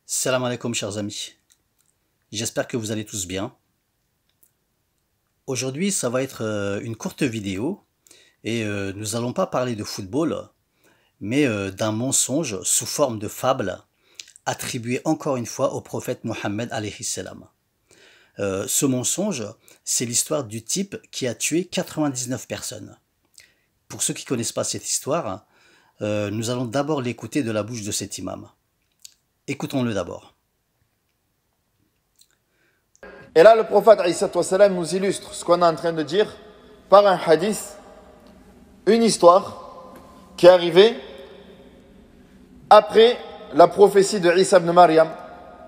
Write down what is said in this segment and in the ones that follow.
Salam alaikum chers amis, j'espère que vous allez tous bien. Aujourd'hui ça va être une courte vidéo et nous allons pas parler de football mais d'un mensonge sous forme de fable attribué encore une fois au prophète Mohammed alayhi salam. Ce mensonge, c'est l'histoire du type qui a tué 99 personnes. Pour ceux qui ne connaissent pas cette histoire, nous allons d'abord l'écouter de la bouche de cet imam. Écoutons-le d'abord. Et là, le prophète nous illustre ce qu'on est en train de dire par un hadith, une histoire qui est arrivée après la prophétie de Isa ibn Maryam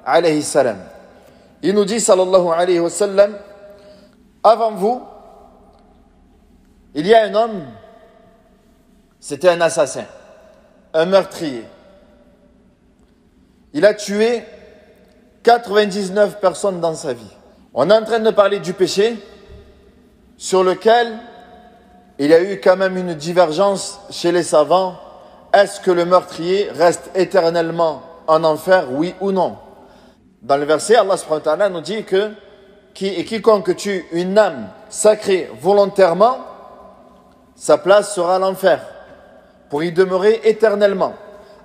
alayhi salam. Il nous dit sallallahu alayhi wa sallam, avant vous, il y a un homme, c'était un assassin, un meurtrier. Il a tué 99 personnes dans sa vie. On est en train de parler du péché sur lequel il y a eu quand même une divergence chez les savants. Est-ce que le meurtrier reste éternellement en enfer, oui ou non? Dans le verset, Allah subhanahu wa ta'ala nous dit que quiconque tue une âme sacrée volontairement, sa place sera à l'enfer, pour y demeurer éternellement.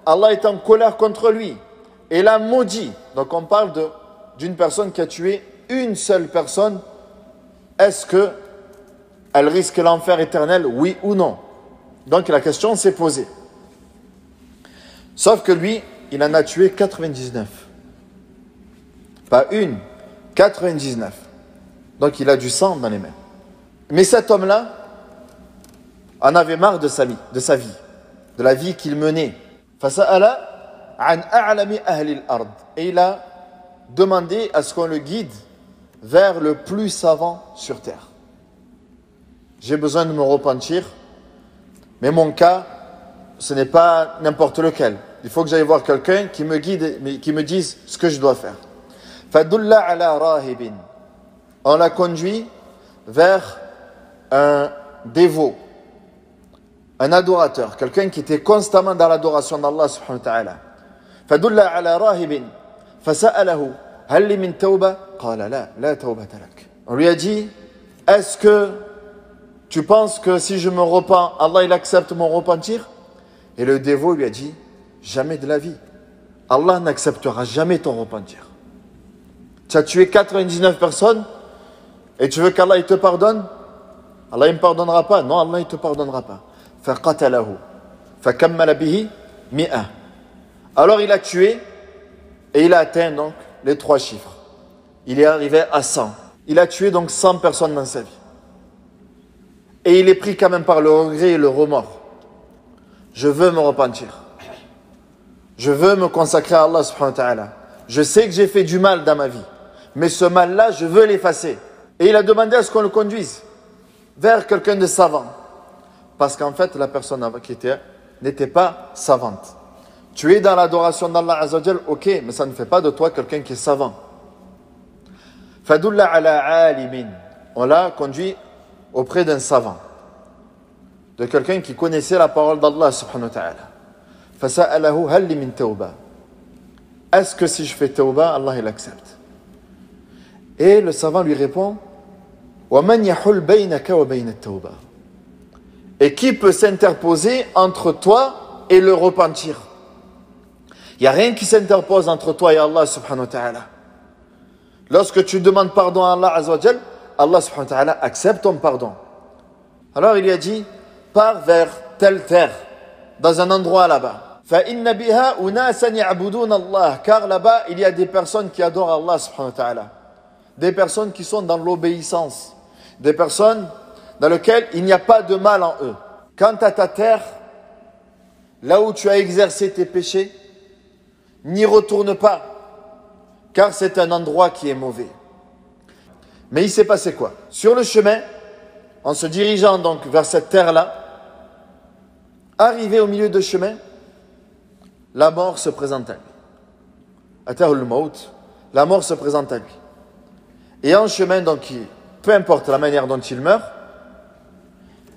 Allah est en colère contre lui et l'a maudit. Donc on parle d'une personne qui a tué une seule personne. Est-ce qu'elle risque l'enfer éternel, oui ou non? Donc la question s'est posée. Sauf que lui, il en a tué 99. Pas une, 99. Donc il a du sang dans les mains. Mais cet homme-là en avait marre de sa vie, de la vie qu'il menait. Fasa'ala an a'lami ahli al-ard. Et il a demandé à ce qu'on le guide vers le plus savant sur terre. J'ai besoin de me repentir, mais mon cas, ce n'est pas n'importe lequel. Il faut que j'aille voir quelqu'un qui me guide, mais qui me dise ce que je dois faire. Fadulla ala rahibin. On l'a conduit vers un dévot, un adorateur, quelqu'un qui était constamment dans l'adoration d'Allah subhanahu wa ta'ala. Fadulla ala rahibin. Fasa'alahu. Hal li min tawba? Qala la, la tawbata lak. On lui a dit, est-ce que tu penses que si je me repens, Allah il accepte mon repentir? Et le dévot lui a dit, jamais de la vie. Allah n'acceptera jamais ton repentir. Tu as tué 99 personnes et tu veux qu'Allah il te pardonne? Allah il ne me pardonnera pas. Non, Allah il ne te pardonnera pas. Faqatalahu. Fakammala bihi mi'a. Alors il a tué et il a atteint donc les 3 chiffres. Il est arrivé à 100. Il a tué donc 100 personnes dans sa vie. Et il est pris quand même par le regret et le remords. Je veux me repentir. Je veux me consacrer à Allah subhanahu wa ta'ala. Je sais que j'ai fait du mal dans ma vie. Mais ce mal-là, je veux l'effacer. Et il a demandé à ce qu'on le conduise vers quelqu'un de savant. Parce qu'en fait, la personne qui n'était pas savante. Tu es dans l'adoration d'Allah Azza wa Jal, ok, mais ça ne fait pas de toi quelqu'un qui est savant. Fadulla ala alimin. On l'a conduit auprès d'un savant, de quelqu'un qui connaissait la parole d'Allah subhanahu wa ta'ala. Fasa'alahu hal li min tawba. Est-ce que si je fais tawba, Allah il accepte? Et le savant lui répond, wa man yahul baynaka wa bayna at-tawba. Et qui peut s'interposer entre toi et le repentir? Il n'y a rien qui s'interpose entre toi et Allah subhanahu wa ta'ala. Lorsque tu demandes pardon à Allah Azza wa Jal, Allah subhanahu wa ta'ala accepte ton pardon. Alors il lui a dit, pars vers telle terre, dans un endroit là-bas. فَإِنَّ بِهَا أُنَاسًا يَعْبُدُونَ اللَّهَ. Car là-bas, il y a des personnes qui adorent Allah subhanahu wa ta'ala. Des personnes qui sont dans l'obéissance. Des personnes dans lesquelles il n'y a pas de mal en eux. Quant à ta terre, là où tu as exercé tes péchés, n'y retourne pas, car c'est un endroit qui est mauvais. Mais il s'est passé quoi? Sur le chemin, en se dirigeant donc vers cette terre-là, arrivé au milieu de chemin, la mort se présente à lui. Atahul maut, la mort se présente à lui. Et en chemin, donc, peu importe la manière dont il meurt,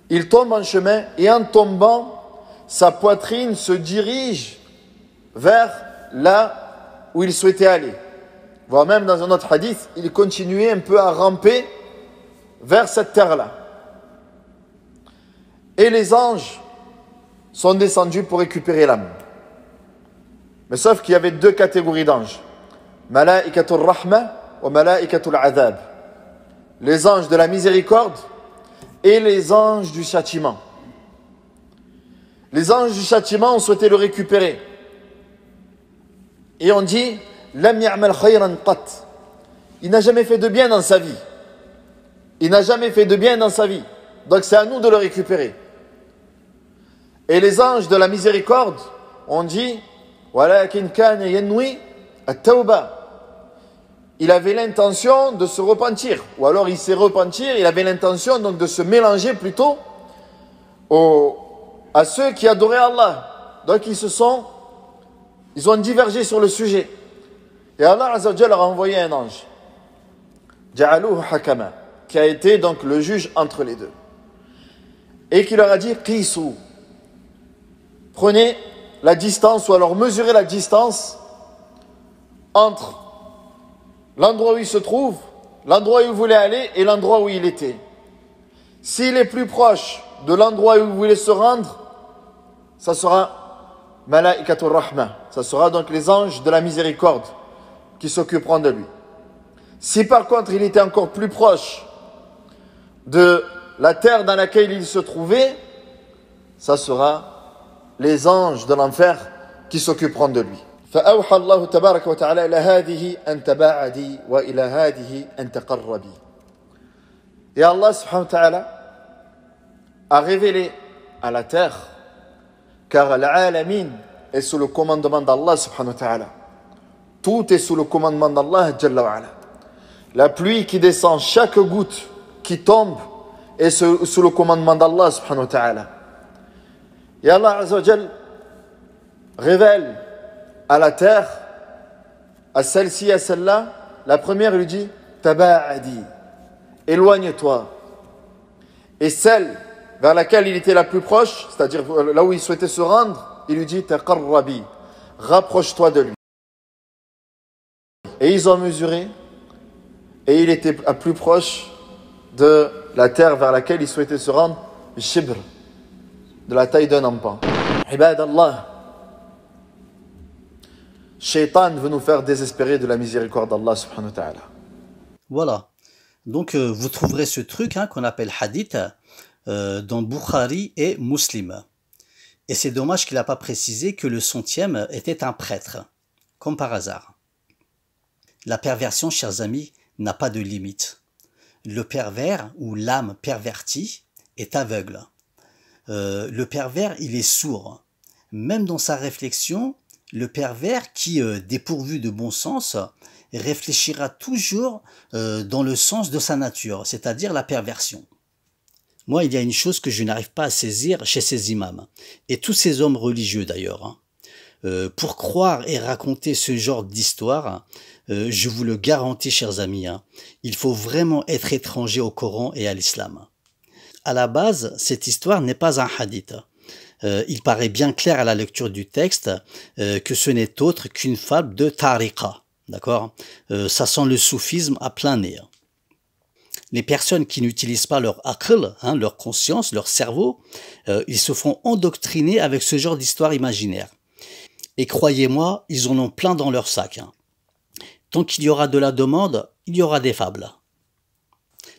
il tombe en chemin et en tombant, sa poitrine se dirige vers la où il souhaitait aller. Voire même dans un autre hadith, il continuait un peu à ramper vers cette terre-là. Et les anges sont descendus pour récupérer l'âme. Mais sauf qu'il y avait deux catégories d'anges. Malaikatul Rahma wa Malaikatul Adhab. Les anges de la miséricorde et les anges du châtiment. Les anges du châtiment ont souhaité le récupérer. Et on dit, Lam ya'mal khayran qat. Il n'a jamais fait de bien dans sa vie. Il n'a jamais fait de bien dans sa vie. Donc c'est à nous de le récupérer. Et les anges de la miséricorde ont dit, Walakin kana yanwi at-tawba. Il avait l'intention de se repentir. Ou alors il s'est repenti, il avait l'intention donc de se mélanger plutôt à ceux qui adoraient Allah. Donc ils ont divergé sur le sujet. Et Allah Azza wa Jalla leur a envoyé un ange. Ja'aluhu hakama, qui a été donc le juge entre les deux. Et qui leur a dit, Qisu. Prenez la distance, ou alors mesurez la distance entre l'endroit où il se trouve, l'endroit où il voulait aller et l'endroit où il était. S'il est plus proche de l'endroit où il voulait se rendre, ça sera Malaikatul Rahma. Ça sera donc les anges de la miséricorde qui s'occuperont de lui. Si par contre il était encore plus proche de la terre dans laquelle il se trouvait, ça sera les anges de l'enfer qui s'occuperont de lui. فأوحى الله تبارك وتعالى إلى هذه أن تباعدي وإلى هذه أن تقربي. Et Allah subhanahu wa ta'ala a révélé à la terre, car l'alamin est sous le commandement d'Allah subhanahu wa ta'ala. Tout est sous le commandement d'Allah jalla wa ala. La pluie qui descend, chaque goutte qui tombe est sous le commandement d'Allah subhanahu wa ta'ala. Et Allah azza wa jalla révèle à la terre, à celle-ci, à celle-là, la première il lui dit Taba'adi, éloigne-toi. Et celle vers laquelle il était la plus proche, c'est-à-dire là où il souhaitait se rendre, il lui dit Taqarrabi, rapproche-toi de lui. Et ils ont mesuré, et il était plus proche de la terre vers laquelle il souhaitait se rendre, Shibr, de la taille d'un empan. Ibad Allah. Shaitan veut nous faire désespérer de la miséricorde d'Allah subhanahu wa ta'ala. Voilà. Donc vous trouverez ce truc qu'on appelle hadith dans Bukhari et Muslim. Et c'est dommage qu'il n'a pas précisé que le centième était un prêtre, comme par hasard. La perversion, chers amis, n'a pas de limite. Le pervers ou l'âme pervertie est aveugle. Le pervers, il est sourd. Même dans sa réflexion, le pervers qui, dépourvu de bon sens, réfléchira toujours dans le sens de sa nature, c'est-à-dire la perversion. Moi, il y a une chose que je n'arrive pas à saisir chez ces imams, et tous ces hommes religieux d'ailleurs. Pour croire et raconter ce genre d'histoire, je vous le garantis, chers amis, il faut vraiment être étranger au Coran et à l'islam. À la base, cette histoire n'est pas un hadith. Il paraît bien clair à la lecture du texte que ce n'est autre qu'une fable de tariqa. D'accord ? Ça sent le soufisme à plein nez. Les personnes qui n'utilisent pas leur aql, leur conscience, leur cerveau, ils se font endoctriner avec ce genre d'histoire imaginaire. Et croyez-moi, ils en ont plein dans leur sac. Tant qu'il y aura de la demande, il y aura des fables.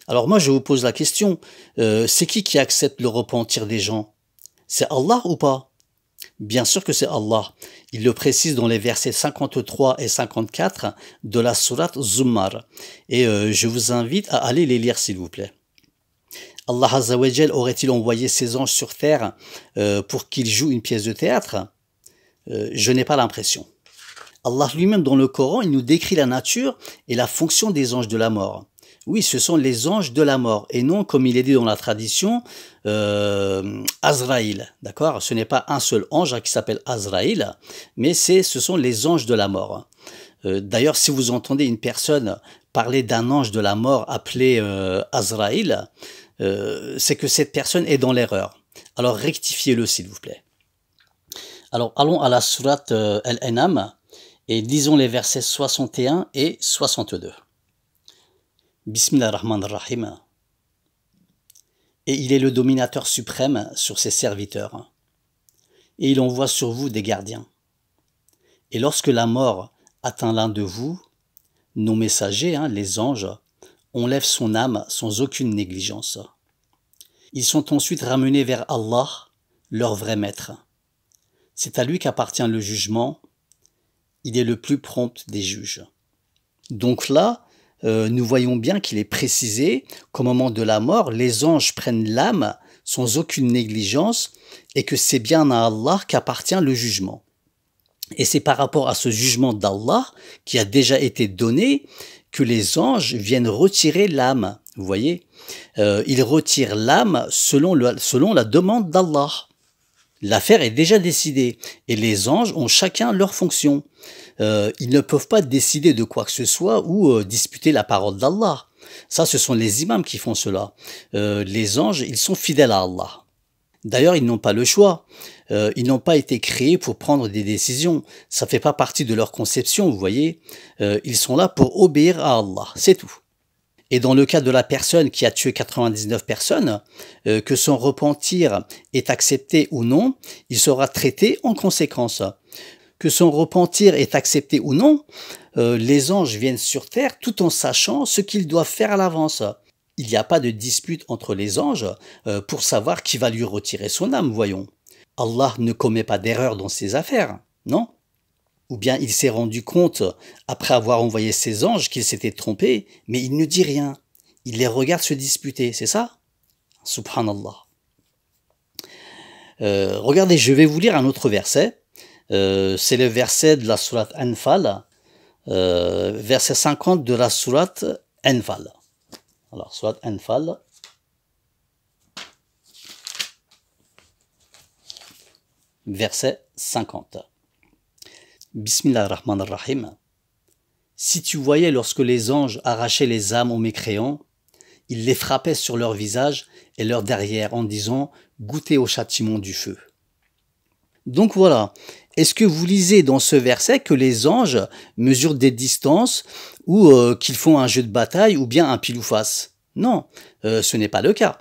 Alors moi, je vous pose la question, c'est qui accepte le repentir des gens ? C'est Allah ou pas? Bien sûr que c'est Allah. Il le précise dans les versets 53 et 54 de la sourate Zummar. Et je vous invite à aller les lire s'il vous plaît. Allah Azza wa Jal aurait-il envoyé ses anges sur terre pour qu'ils jouent une pièce de théâtre? Je n'ai pas l'impression. Allah lui-même dans le Coran, il nous décrit la nature et la fonction des anges de la mort. Oui, ce sont les anges de la mort et non, comme il est dit dans la tradition, Azraïl. D'accord? Ce n'est pas un seul ange qui s'appelle Azraïl, mais ce sont les anges de la mort. D'ailleurs, si vous entendez une personne parler d'un ange de la mort appelé Azraïl, c'est que cette personne est dans l'erreur. Alors rectifiez-le s'il vous plaît. Alors allons à la sourate Al-An'am Et lisons les versets 61 et 62. Bismillah ar-Rahman ar-Rahim. Et il est le dominateur suprême sur ses serviteurs. Et il envoie sur vous des gardiens. Et lorsque la mort atteint l'un de vous, nos messagers, les anges, enlèvent son âme sans aucune négligence. Ils sont ensuite ramenés vers Allah, leur vrai maître. C'est à lui qu'appartient le jugement. Il est le plus prompt des juges. Donc là, nous voyons bien qu'il est précisé qu'au moment de la mort, les anges prennent l'âme sans aucune négligence et que c'est bien à Allah qu'appartient le jugement. Et c'est par rapport à ce jugement d'Allah qui a déjà été donné que les anges viennent retirer l'âme. Vous voyez, ils retirent l'âme selon la demande d'Allah. L'affaire est déjà décidée et les anges ont chacun leur fonction. Ils ne peuvent pas décider de quoi que ce soit ou disputer la parole d'Allah. Ça, ce sont les imams qui font cela. Les anges, ils sont fidèles à Allah. D'ailleurs, ils n'ont pas le choix. Ils n'ont pas été créés pour prendre des décisions. Ça ne fait pas partie de leur conception, vous voyez. Ils sont là pour obéir à Allah, c'est tout. Et dans le cas de la personne qui a tué 99 personnes, que son repentir est accepté ou non, il sera traité en conséquence. Que son repentir est accepté ou non, les anges viennent sur terre tout en sachant ce qu'ils doivent faire à l'avance. Il n'y a pas de dispute entre les anges pour savoir qui va lui retirer son âme, voyons. Allah ne commet pas d'erreur dans ses affaires, non? Ou bien il s'est rendu compte, après avoir envoyé ses anges, qu'il s'était trompé, mais il ne dit rien. Il les regarde se disputer, c'est ça? Subhanallah. Regardez, je vais vous lire un autre verset. C'est le verset de la sourate Anfal, verset 50 de la sourate Anfal. Alors, sourate Anfal. Verset 50. Bismillah ar-Rahman ar-Rahim. Si tu voyais lorsque les anges arrachaient les âmes aux mécréants, ils les frappaient sur leur visage et leur derrière en disant « Goûtez au châtiment du feu ». Donc voilà, est-ce que vous lisez dans ce verset que les anges mesurent des distances ou qu'ils font un jeu de bataille ou bien un pile ou face? Non, ce n'est pas le cas.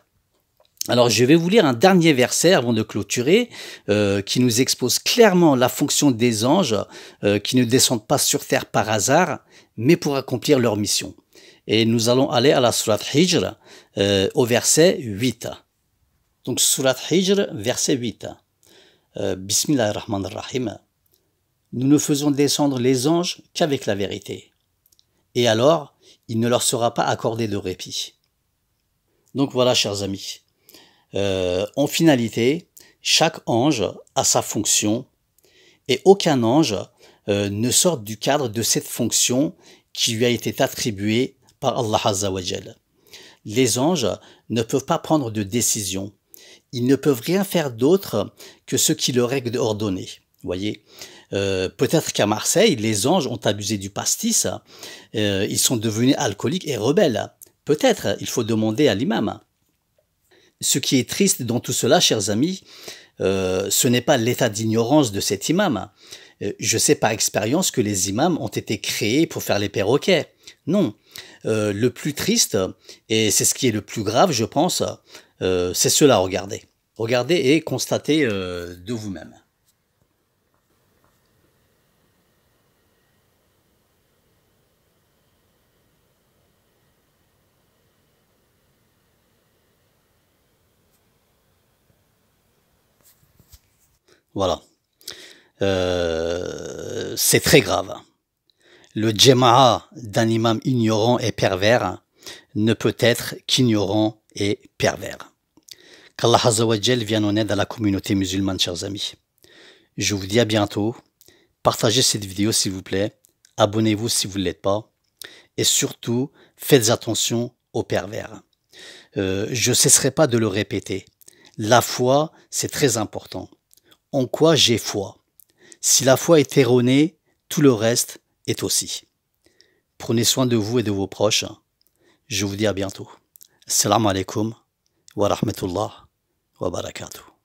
Alors je vais vous lire un dernier verset avant de clôturer qui nous expose clairement la fonction des anges qui ne descendent pas sur terre par hasard mais pour accomplir leur mission. Et nous allons aller à la sourate Hijr au verset 8. Donc sourate Hijr verset 8. Bismillah ar-Rahman ar-Rahim. Nous ne faisons descendre les anges qu'avec la vérité. Et alors, il ne leur sera pas accordé de répit. Donc voilà, chers amis. En finalité, chaque ange a sa fonction et aucun ange ne sort du cadre de cette fonction qui lui a été attribuée par Allah Azza wa Jal. Les anges ne peuvent pas prendre de décision. Ils ne peuvent rien faire d'autre que ce qui leur est ordonné. Voyez, peut-être qu'à Marseille, les anges ont abusé du pastis, ils sont devenus alcooliques et rebelles. Peut-être, il faut demander à l'imam. Ce qui est triste dans tout cela, chers amis, ce n'est pas l'état d'ignorance de cet imam. Je sais par expérience que les imams ont été créés pour faire les perroquets. Non, le plus triste, et c'est ce qui est le plus grave, je pense, c'est cela, regardez. Regardez et constatez de vous-même. Voilà. C'est très grave. Le djema'a d'un imam ignorant et pervers ne peut être qu'ignorant et pervers. Qu'Allah Azza wa Jal vienne en aide à la communauté musulmane, chers amis. Je vous dis à bientôt. Partagez cette vidéo s'il vous plaît. Abonnez-vous si vous ne l'êtes pas. Et surtout, faites attention aux pervers. Je ne cesserai pas de le répéter. La foi, c'est très important. En quoi j'ai foi? Si la foi est erronée, tout le reste est aussi. Prenez soin de vous et de vos proches. Je vous dis à bientôt. Assalamu alaikum wa rahmatullah wa barakatuh.